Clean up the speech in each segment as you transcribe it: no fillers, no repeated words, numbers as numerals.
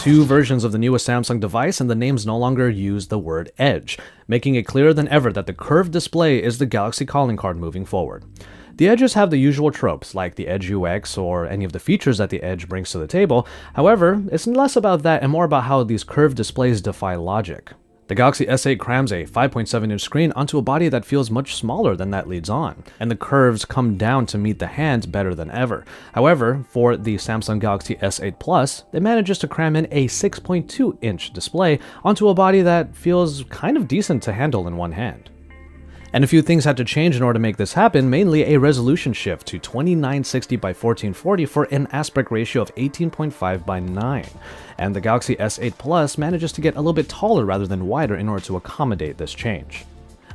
two versions of the newest Samsung device, and the names no longer use the word Edge, making it clearer than ever that the curved display is the Galaxy calling card moving forward. The Edges have the usual tropes, like the Edge UX or any of the features that the Edge brings to the table. However, it's less about that and more about how these curved displays defy logic. The Galaxy S8 crams a 5.7-inch screen onto a body that feels much smaller than that leads on, and the curves come down to meet the hand better than ever. However, for the Samsung Galaxy S8 Plus, it manages to cram in a 6.2-inch display onto a body that feels kind of decent to handle in one hand. And a few things had to change in order to make this happen, mainly a resolution shift to 2960 by 1440 for an aspect ratio of 18.5 by 9. And the Galaxy S8 Plus manages to get a little bit taller rather than wider in order to accommodate this change.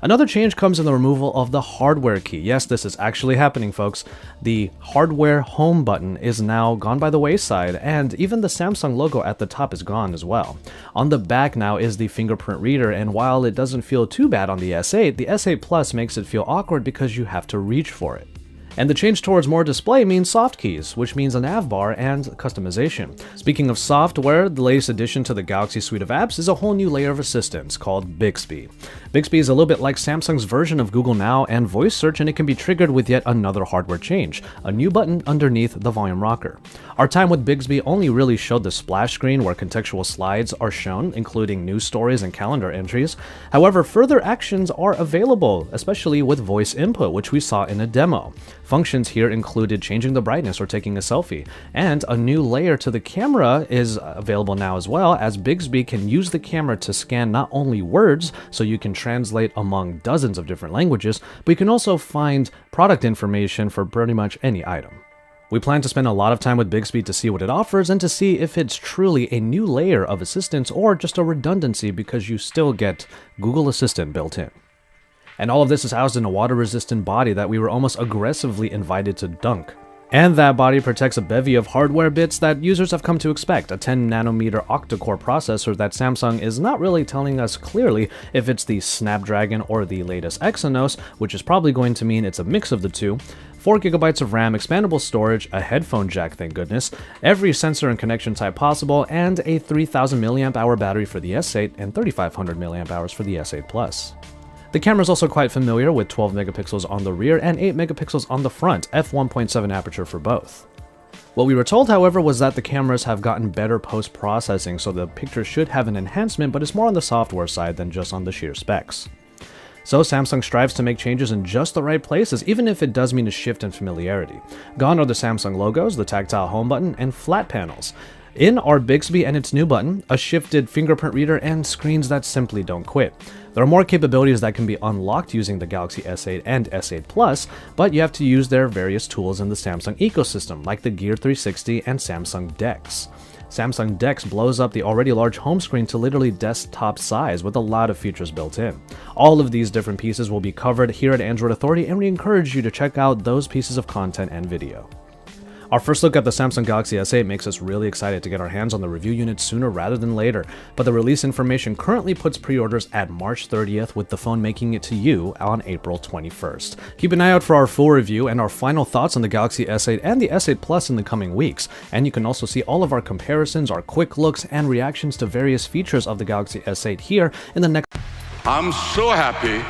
Another change comes in the removal of the hardware key. Yes, this is actually happening, folks. The hardware home button is now gone by the wayside, and even the Samsung logo at the top is gone as well. On the back now is the fingerprint reader, and while it doesn't feel too bad on the S8, the S8 Plus makes it feel awkward because you have to reach for it. And the change towards more display means soft keys, which means a nav bar and customization. Speaking of software, the latest addition to the Galaxy suite of apps is a whole new layer of assistance called Bixby. Bixby is a little bit like Samsung's version of Google Now and voice search, and it can be triggered with yet another hardware change, a new button underneath the volume rocker. Our time with Bixby only really showed the splash screen where contextual slides are shown, including news stories and calendar entries. However, further actions are available, especially with voice input, which we saw in a demo. Functions here included changing the brightness or taking a selfie, and a new layer to the camera is available now as well, as Bixby can use the camera to scan not only words, so you can translate among dozens of different languages, but you can also find product information for pretty much any item. We plan to spend a lot of time with Bixby to see what it offers and to see if it's truly a new layer of assistance or just a redundancy because you still get Google Assistant built in. And all of this is housed in a water-resistant body that we were almost aggressively invited to dunk. And that body protects a bevy of hardware bits that users have come to expect, a 10nm octa-core processor that Samsung is not really telling us clearly if it's the Snapdragon or the latest Exynos, which is probably going to mean it's a mix of the two, 4GB of RAM, expandable storage, a headphone jack, thank goodness, every sensor and connection type possible, and a 3000 mAh battery for the S8 and 3500 mAh for the S8 Plus. The camera is also quite familiar with 12 megapixels on the rear and 8 megapixels on the front, f1.7 aperture for both. What we were told, however, was that the cameras have gotten better post-processing, so the picture should have an enhancement, but it's more on the software side than just on the sheer specs. So Samsung strives to make changes in just the right places, even if it does mean a shift in familiarity. Gone are the Samsung logos, the tactile home button, and flat panels. In are Bixby and its new button, a shifted fingerprint reader, and screens that simply don't quit. There are more capabilities that can be unlocked using the Galaxy S8 and S8 Plus, but you have to use their various tools in the Samsung ecosystem, like the Gear 360 and Samsung DeX. Samsung DeX blows up the already large home screen to literally desktop size with a lot of features built in. All of these different pieces will be covered here at Android Authority, and we encourage you to check out those pieces of content and video. Our first look at the Samsung Galaxy S8 makes us really excited to get our hands on the review unit sooner rather than later, but the release information currently puts pre-orders at March 30th, with the phone making it to you on April 21st. Keep an eye out for our full review and our final thoughts on the Galaxy S8 and the S8 Plus in the coming weeks, and you can also see all of our comparisons, our quick looks, and reactions to various features of the Galaxy S8 here in the next. I'm so happy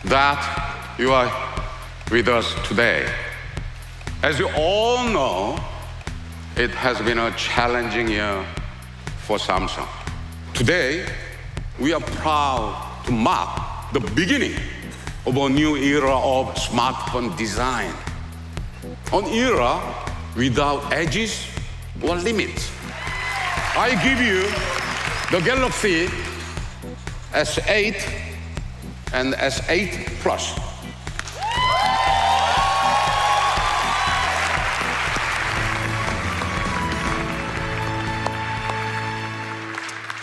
that you are with us today. As you all know, it has been a challenging year for Samsung. Today, we are proud to mark the beginning of a new era of smartphone design. An era without edges or limits. I give you the Galaxy S8 and S8 Plus.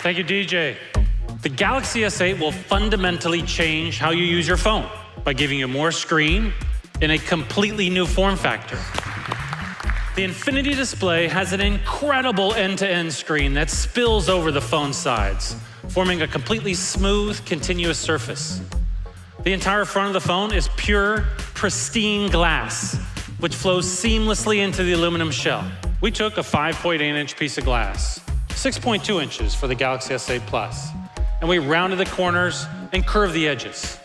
Thank you, DJ. The Galaxy S8 will fundamentally change how you use your phone by giving you more screen in a completely new form factor. The Infinity display has an incredible end-to-end screen that spills over the phone sides, forming a completely smooth, continuous surface. The entire front of the phone is pure, pristine glass, which flows seamlessly into the aluminum shell. We took a 5.8-inch piece of glass, 6.2 inches for the Galaxy S8 Plus. And we rounded the corners and curved the edges.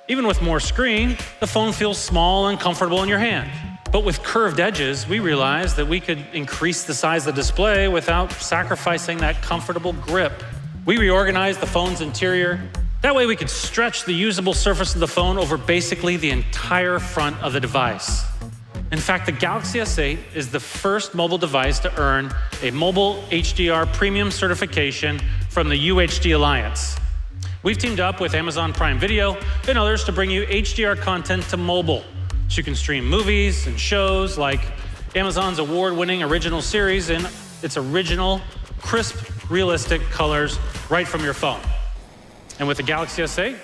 Even with more screen, the phone feels small and comfortable in your hand. But with curved edges, we realized that we could increase the size of the display without sacrificing that comfortable grip. We reorganized the phone's interior. That way we could stretch the usable surface of the phone over basically the entire front of the device. In fact, the Galaxy S8 is the first mobile device to earn a mobile HDR premium certification from the UHD Alliance. We've teamed up with Amazon Prime Video and others to bring you HDR content to mobile, so you can stream movies and shows like Amazon's award-winning original series in its original, crisp, realistic colors right from your phone. And with the Galaxy S8,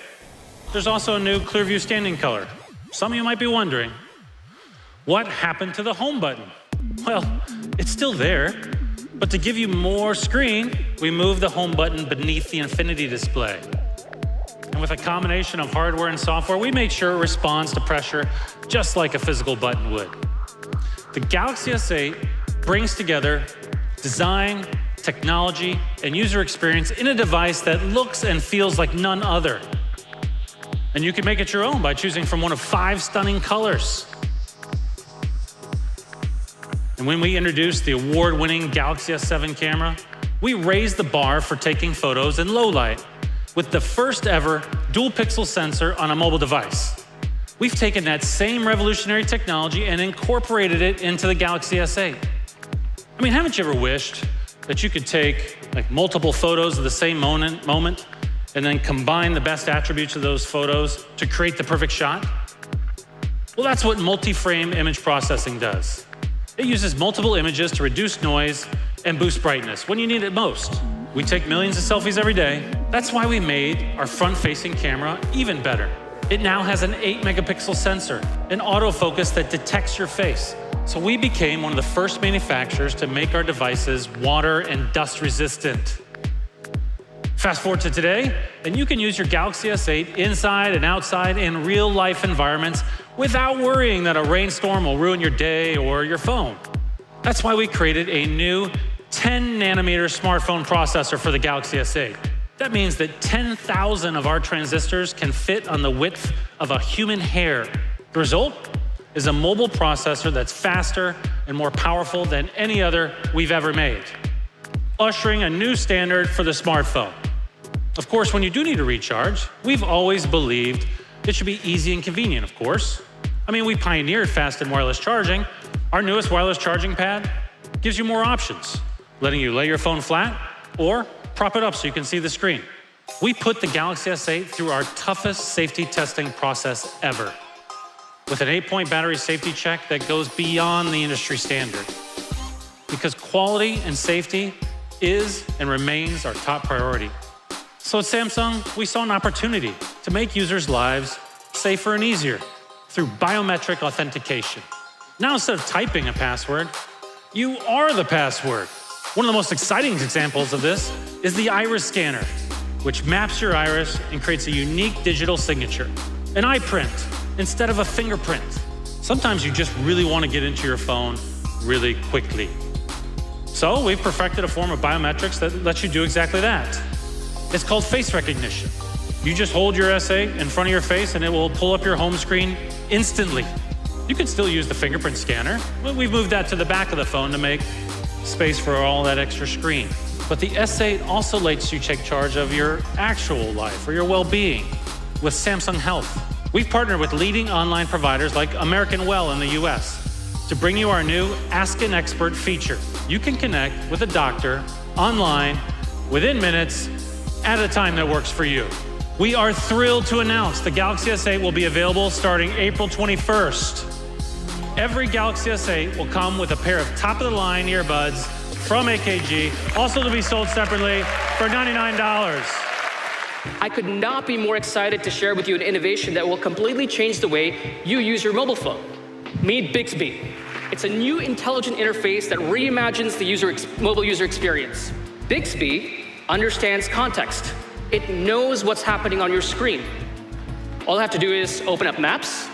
there's also a new Clearview standing color. Some of you might be wondering, what happened to the home button? Well, it's still there, but to give you more screen, we moved the home button beneath the Infinity display. And with a combination of hardware and software, we made sure it responds to pressure just like a physical button would. The Galaxy S8 brings together design, technology, and user experience in a device that looks and feels like none other. And you can make it your own by choosing from one of 5 stunning colors. And when we introduced the award-winning Galaxy S7 camera, we raised the bar for taking photos in low light with the first ever dual-pixel sensor on a mobile device. We've taken that same revolutionary technology and incorporated it into the Galaxy S8. I mean, haven't you ever wished that you could take multiple photos of the same moment and then combine the best attributes of those photos to create the perfect shot? Well, that's what multi-frame image processing does. It uses multiple images to reduce noise and boost brightness when you need it most. We take millions of selfies every day. That's why we made our front-facing camera even better. It now has an 8-megapixel sensor, an autofocus that detects your face. So we became one of the first manufacturers to make our devices water and dust resistant. Fast forward to today, and you can use your Galaxy S8 inside and outside in real-life environments without worrying that a rainstorm will ruin your day or your phone. That's why we created a new 10-nanometer smartphone processor for the Galaxy S8. That means that 10,000 of our transistors can fit on the width of a human hair. The result is a mobile processor that's faster and more powerful than any other we've ever made, ushering a new standard for the smartphone. Of course, when you do need a recharge, we've always believed it should be easy and convenient, of course. I mean, we pioneered fast and wireless charging. Our newest wireless charging pad gives you more options, letting you lay your phone flat or prop it up so you can see the screen. We put the Galaxy S8 through our toughest safety testing process ever, with an 8-point battery safety check that goes beyond the industry standard. Because quality and safety is and remains our top priority. So at Samsung, we saw an opportunity to make users' lives safer and easier through biometric authentication. Now, instead of typing a password, you are the password. One of the most exciting examples of this is the iris scanner, which maps your iris and creates a unique digital signature, an iPrint instead of a fingerprint. Sometimes you just really want to get into your phone really quickly. So we've perfected a form of biometrics that lets you do exactly that. It's called face recognition. You just hold your S8 in front of your face and it will pull up your home screen instantly. You can still use the fingerprint scanner, but we've moved that to the back of the phone to make space for all that extra screen. But the S8 also lets you take charge of your actual life or your well-being with Samsung Health. We've partnered with leading online providers like American Well in the US to bring you our new Ask an Expert feature. You can connect with a doctor online within minutes at a time that works for you. We are thrilled to announce the Galaxy S8 will be available starting April 21st. Every Galaxy S8 will come with a pair of top-of-the-line earbuds from AKG, also to be sold separately for $99. I could not be more excited to share with you an innovation that will completely change the way you use your mobile phone. Meet Bixby. It's a new intelligent interface that reimagines the mobile user experience. Bixby understands context. It knows what's happening on your screen. All I have to do is open up Maps,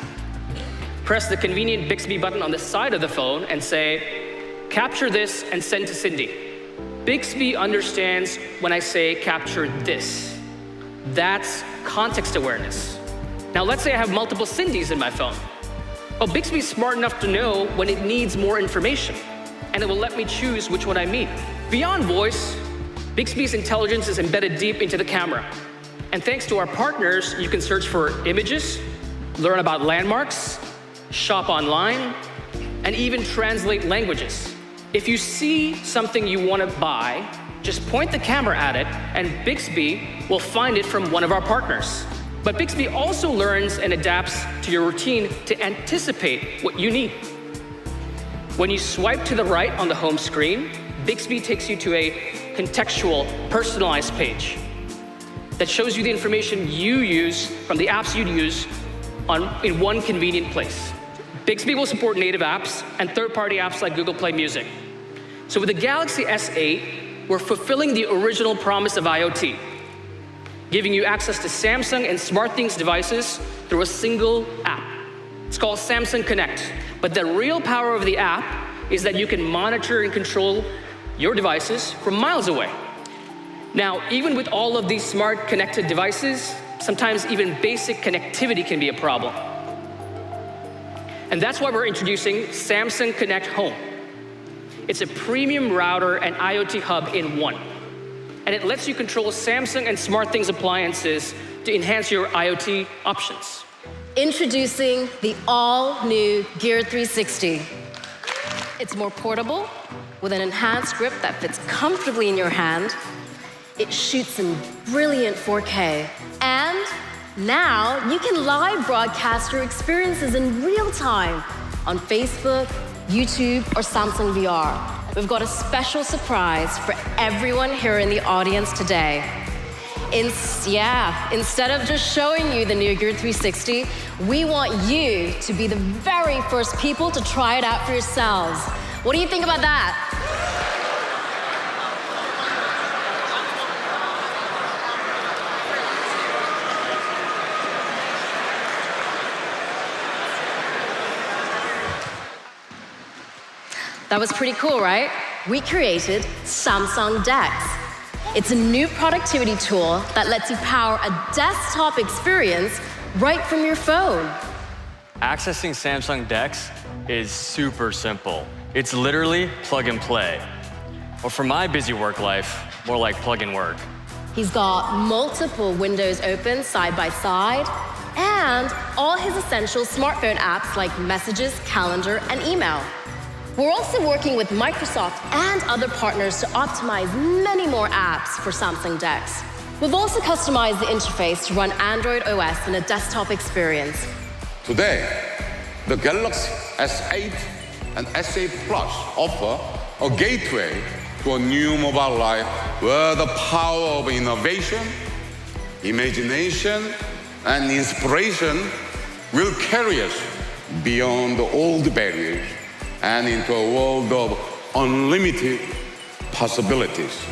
press the convenient Bixby button on the side of the phone and say, capture this and send to Cindy. Bixby understands when I say capture this. That's context awareness. Now let's say I have multiple Cindys in my phone. Well, Bixby's smart enough to know when it needs more information, and it will let me choose which one I meet. Beyond voice, Bixby's intelligence is embedded deep into the camera. And thanks to our partners, you can search for images, learn about landmarks, shop online, and even translate languages. If you see something you want to buy, just point the camera at it, and Bixby will find it from one of our partners. But Bixby also learns and adapts to your routine to anticipate what you need. When you swipe to the right on the home screen, Bixby takes you to a contextual, personalized page that shows you the information you use from the apps you'd use in one convenient place. Bixby will support native apps and third-party apps like Google Play Music. So with the Galaxy S8, we're fulfilling the original promise of IoT, giving you access to Samsung and SmartThings devices through a single app. It's called Samsung Connect. But the real power of the app is that you can monitor and control your devices from miles away. Now, even with all of these smart connected devices, sometimes even basic connectivity can be a problem. And that's why we're introducing Samsung Connect Home. It's a premium router and IoT hub in one. And it lets you control Samsung and SmartThings appliances to enhance your IoT options. Introducing the all-new Gear 360. It's more portable, with an enhanced grip that fits comfortably in your hand. It shoots in brilliant 4K. And now you can live broadcast your experiences in real time on Facebook, YouTube, or Samsung VR. We've got a special surprise for everyone here in the audience today. Instead of just showing you the new Gear 360, we want you to be the very first people to try it out for yourselves. What do you think about that? That was pretty cool, right? We created Samsung Dex. It's a new productivity tool that lets you power a desktop experience right from your phone. Accessing Samsung Dex is super simple. It's literally plug and play. Or for my busy work life, more like plug and work. He's got multiple windows open side by side, and all his essential smartphone apps like Messages, Calendar, and Email. We're also working with Microsoft and other partners to optimize many more apps for Samsung Dex. We've also customized the interface to run Android OS in a desktop experience. Today, the Galaxy S8 and S8 Plus offer a gateway to a new mobile life where the power of innovation, imagination, and inspiration will carry us beyond the old barriers and into a world of unlimited possibilities.